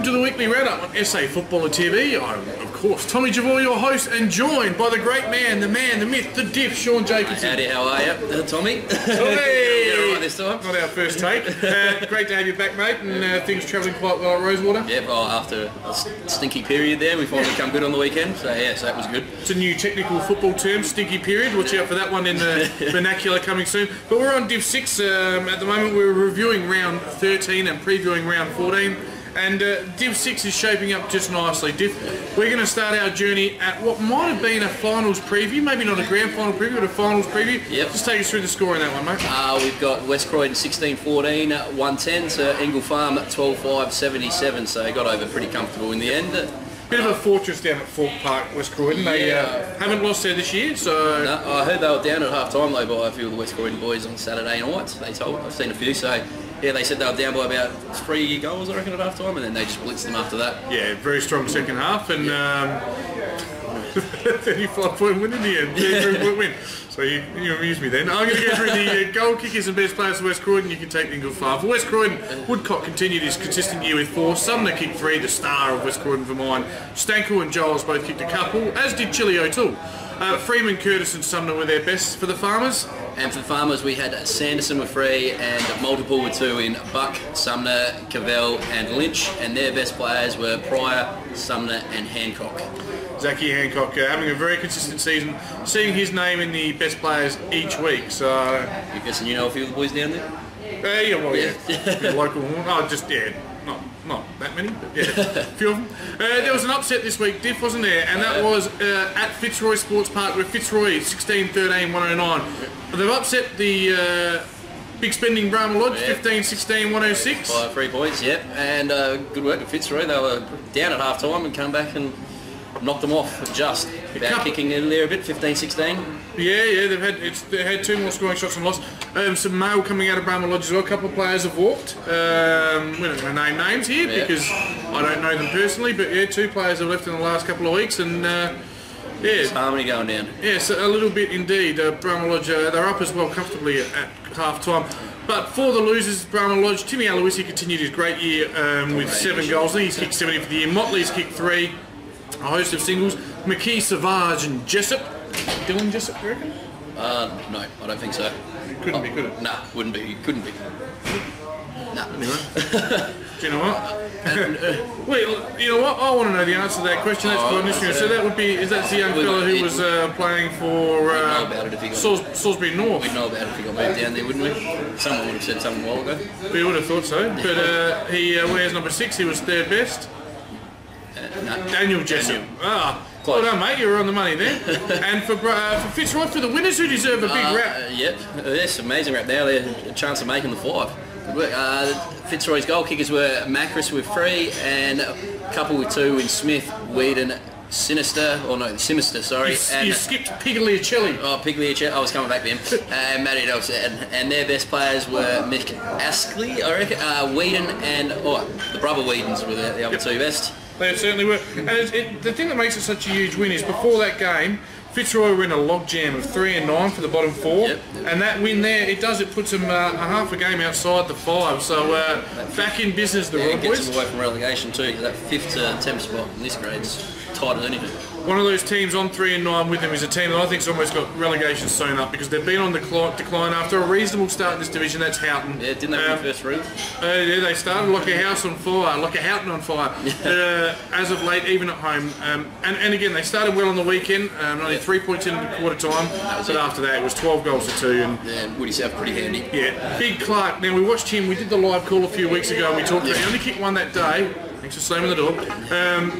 to the weekly roundup on SA Footballer TV. I'm, of course, Tommy Javor, your host, and joined by the great man, the myth, the diff, Sean Jacobson. Howdy, how are you, Tommy? Hey! Right this time. Not our first take. Great to have you back, mate, and things travelling quite well at Rosewater. Yeah, well, after a stinky period there, we finally come good on the weekend, so yeah, so that was good. It's a new technical football term, stinky period. Watch out for that one in the vernacular coming soon. But we're on Div 6 at the moment. We're reviewing round 13 and previewing round 14. And Div 6 is shaping up just nicely. We're going to start our journey at what might have been a finals preview, maybe not a grand final preview, but a finals preview. Yep. Just take us through the score in that one, mate. We've got West Croydon 16-14, 110 to Ingle Farm 12-5, 77, so they got over pretty comfortable in the end. Bit of a fortress down at Falk Park, West Croydon. They haven't lost there this year, so... No, I heard they were down at half-time though by a few of the West Croydon boys on Saturday night, they told. I've seen a few, so... Yeah, they said they were down by about 3 goals, I reckon, at half time, and then they just blitzed them after that. Yeah, very strong second half, and 35-point win in the end. 33-point win. So you amuse me then. I'm going to go through the goal kickers and best players for West Croydon. You can take Ingle Farm. For West Croydon, Woodcock continued his consistent year with 4. Sumner kicked 3, the star of West Croydon for mine. Stanko and Giles both kicked a couple, as did Chili O'Toole. Freeman, Curtis and Sumner were their best for the Farmers. And for the Farmers, we had Sanderson with 3 and multiple with 2 in Buck, Sumner, Cavell and Lynch. And their best players were Pryor, Sumner and Hancock. Zachy Hancock having a very consistent season, seeing his name in the best players each week. So I'm guessing you know a few of the boys down there? Yeah. Local, not that many, but yeah, a few of them. There was an upset this week, Diff, wasn't there? And that was at Fitzroy Sports Park with Fitzroy 16-13, 109. They've upset the big spending Brahma Lodge 15-16, 106. By 3 points, yep. And good work at Fitzroy. They were down at half time and come back and knocked them off just about kicking in there a bit, 15-16. Yeah, they had 2 more scoring shots and lost. Some mail coming out of Brahma Lodge as well. A couple of players have walked. We're not going to name names here because I don't know them personally, but yeah, 2 players have left in the last couple of weeks, and There's harmony going down. Yes, a little bit indeed. Brahma Lodge, they're up as well comfortably at half time. But for the losers, Brahma Lodge, Timmy Aloisi continued his great year with 7 goals. I think he's kicked 70 for the year. Motley's kicked 3. A host of singles. McKee, Savage and Jessup. Dylan Jessup, you reckon? No, I don't think so. It couldn't be, could it? Nah, wouldn't be. It couldn't be. Nah. Anyway. Do you know what? Wait, you know what? I want to know the answer to that question. That's quite interesting. So that would be, is that the young fella who was playing for Salisbury North? We'd know about it if he got moved down there, wouldn't we? Someone would have said something a while ago. We would have thought so. But he wears number 6. He was 3rd best. No. Daniel Jessup. Well done, mate. You were on the money there. And for Fitzroy, for the winners who deserve a big rap. Yep, that's amazing rap now. They're a chance of making the 5. Good work. Fitzroy's goal kickers were Macris with 3 and a couple with 2 in Smith, Whedon, Sinister, sorry. You skipped Pigliacelli. Oh, Pigliacelli, I was coming back to him. And Matty Delson. And their best players were Mick Askley, I reckon, Whedon and, the brother Whedons were the other 2 best. They certainly were. And the thing that makes it such a huge win is before that game, Fitzroy were in a logjam of 3 and 9 for the bottom 4, and that win there, it puts them a half a game outside the 5. So back in business, the Royal Boys. Gets them away from relegation too, because that 5th to 10th spot in this grade's tight as anything. One of those teams on 3 and 9 with them is a team that I think's almost got relegation sewn up because they've been on the decline after a reasonable start in this division. That's Houghton. Yeah, didn't they win first round? Yeah, they started like a house on fire, like a Houghton on fire. As of late, even at home, and again they started well on the weekend. Only 3 points in the quarter time, but after that it was 12 goals to 2. And Woody South pretty handy. Yeah, Big Clark. Now we watched him. We did the live call a few weeks ago, and we talked about. He only kicked 1 that day. Thanks for slamming the door.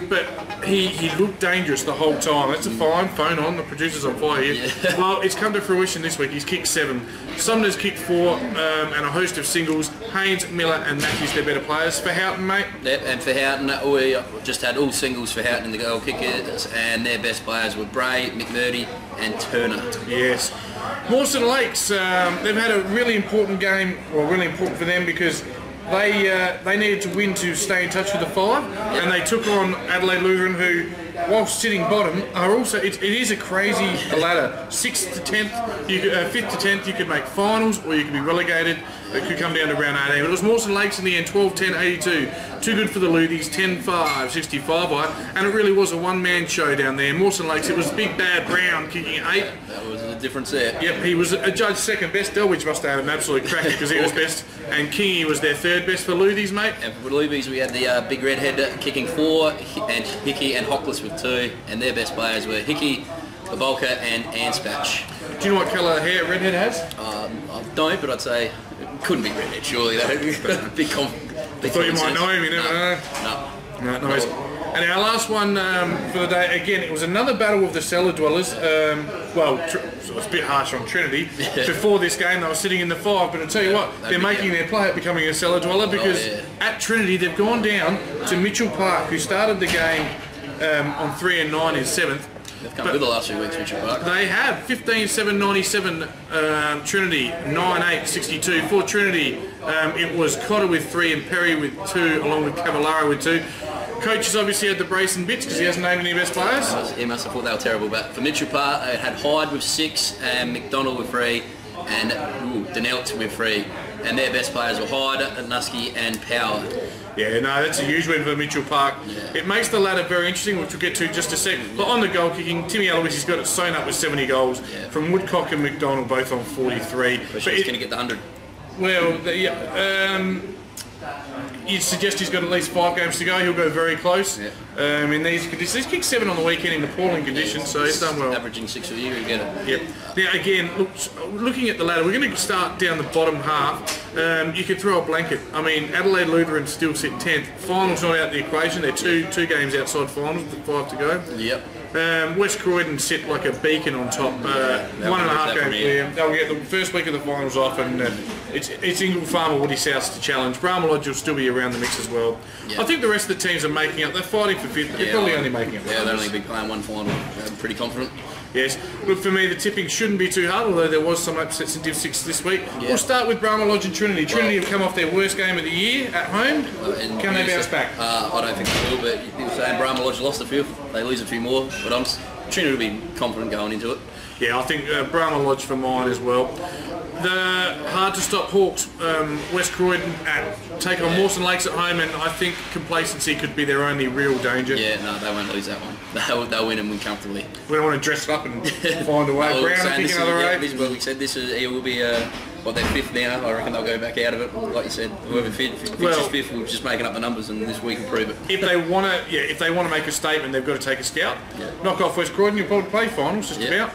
But he looked dangerous the whole time. That's a fine. Phone on. The producer's on fire here. Yeah. Well, it's come to fruition this week. He's kicked 7. Sumner's kicked 4, and a host of singles. Haynes, Miller, and Matthews, they're better players. For Houghton, mate. Yep, and for Houghton, we just had all singles for Houghton in the goal kickers, and their best players were Bray, McMurdy, and Turner. Yes. Mawson Lakes, they've had a really important game, well, really important for them because they needed to win to stay in touch with the 5, and they took on Adelaide Lutheran, who whilst sitting bottom, are also, it is a crazy ladder. 6th to 10th, 5th to 10th, you could make finals or you could be relegated. It could come down to round 18. But it was Mawson Lakes in the end, 12-10, 82. Too good for the Luthies, 10-5, 65 by. And it really was a one-man show down there. Mawson Lakes, it was Big Bad Brown kicking 8. That was the difference there. Yep, he was adjudged second best. Delwich must have had an absolute cracker because he was best. And Kingy was their third best for Luthies, mate. And for Luthies, we had the Big Redhead kicking 4, and Hickey and Hockless with 2. And their best players were Hickey, Babolka and Anspatch. Do you know what colour hair Redhead has? I don't, but I'd say it couldn't be Redhead, surely. Big I thought you might know him, you never know. No, nice. And our last one for the day, again, it was another battle of the cellar dwellers. Well, it was a bit harsh on Trinity. Before this game, they were sitting in the 5, but I tell you what, they're making their play at becoming a cellar dweller because at Trinity, they've gone down to Mitchell Park, who started the game on 3 and 9 in 7th. They've come good the last few weeks, Mitchell Park. They have 15-7, 97 Trinity, 9-8, 62. For Trinity, it was Cotter with 3 and Perry with 2, along with Cavallaro with 2. Coaches obviously had the brace and bits because he hasn't named any best players. He must have thought they were terrible. But for Mitchell Park, they had Hyde with 6, and McDonald with 3, and Denelt with 3. And their best players were Hyde, Nusky and Power. Yeah, no, that's a huge win for Mitchell Park. Yeah. It makes the ladder very interesting, which we'll get to just a sec. But on the goal kicking, Timmy Alois has got it sewn up with 70 goals from Woodcock and McDonald, both on 43. But he's going to get the 100. Well, you'd suggest he's got at least 5 games to go. He'll go very close in these conditions. He's kicked 7 on the weekend in appalling conditions, so he's done well. Averaging 6 a year, you get it. Yep. Now again, looking at the ladder, we're going to start down the bottom half. You could throw a blanket. I mean, Adelaide Lutheran still sit 10th. Finals not out of the equation. They're two games outside finals with 5 to go. Yep. West Croydon sit like a beacon on top. 1.5 games clear. They'll get the first week of the finals off, and it's Ingle Farmer, Woody South to challenge. Bramah Lodge will still be around the mix as well. Yep. I think the rest of the teams are making up. They're fighting for 5th. They're probably only making up. Yeah, they'll only be playing one final. I'm pretty confident. Yes. Look, for me, the tipping shouldn't be too hard, although there was some upsets in Div 6 this week. Yeah. We'll start with Bramah Lodge and Trinity. Trinity have come off their worst game of the year at home. Can they bounce back? I don't think they will, but you were saying Bramah Lodge lost a few. They lose a few more, but Trinity will be confident going into it. Yeah, I think Bramah Lodge for mine as well. The hard to stop Hawks, West Croydon take on Mawson Lakes at home, and I think complacency could be their only real danger. Yeah, no, they won't lose that one. They'll win and win comfortably. We don't want to dress up and find a way. Brown kick another 8. This is what we said. It will be their 5th now. I reckon they'll go back out of it. Like you said, whoever finishes 5th, we're just making up the numbers, and this week will prove it. If they want to make a statement, they've got to take a scout. Yeah. Knock off West Croydon. You'll probably play finals just about.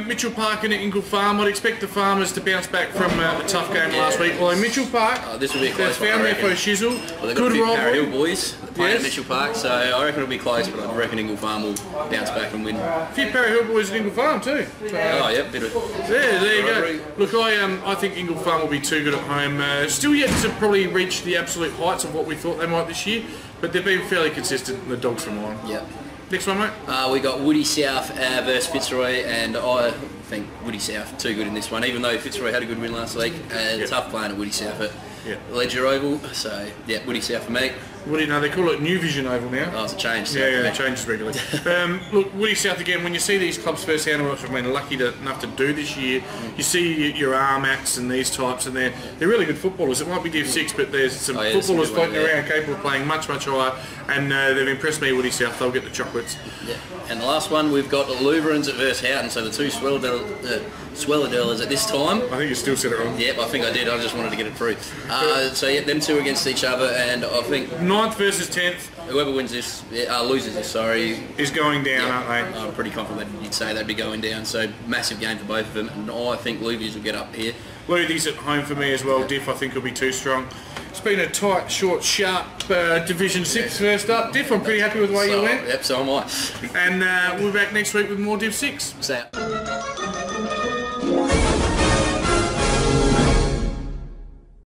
Mitchell Park and Ingle Farm. I'd expect the Farmers to bounce back from a tough game last week. Although Mitchell Park, this will be a close found their first shizzle. Well, they've got a few Para Hill boys playing at Mitchell Park, so I reckon it'll be close, but I reckon Ingle Farm will bounce back and win. A few Para Hill boys at Ingle Farm too. So, bit of. There you go. Look, I think Ingle Farm will be too good at home. Still yet to probably reach the absolute heights of what we thought they might this year, but they've been fairly consistent in the Dogs for mine. Yep. Next one, mate. We got Woody South versus Fitzroy, and I think Woody South too good in this one. Even though Fitzroy had a good win last week, tough playing at Woody South at Ledger Oval. So Woody South for me. Woody, no, they call it New Vision Oval now. Oh, it's a change. So it changes regularly. Look, Woody South again. When you see these clubs first hand, which I've been lucky enough to do this year, you see your Armacs and these types, and they're really good footballers. It might be Div 6, but there's some footballers floating around capable of playing much higher, and they've impressed me. Woody South, they'll get the chocolates. Yeah. And the last one, we've got the Luverans versus Houghton, so the two Swelladellers at this time. I think you still said it wrong. Yep, I think I did. I just wanted to get it through. Them two against each other, and I think 9th versus 10th. Whoever wins this, loses this, is going down, aren't they? I'm pretty confident you'd say they'd be going down. So massive game for both of them, and I think Luthies will get up here. Luthies at home for me as well. Diff, I think, will be too strong. It's been a tight, short, sharp Division 6 first up. Diff, I'm pretty happy with the way you went. Yep, so am I. And we'll be back next week with more Div 6. So.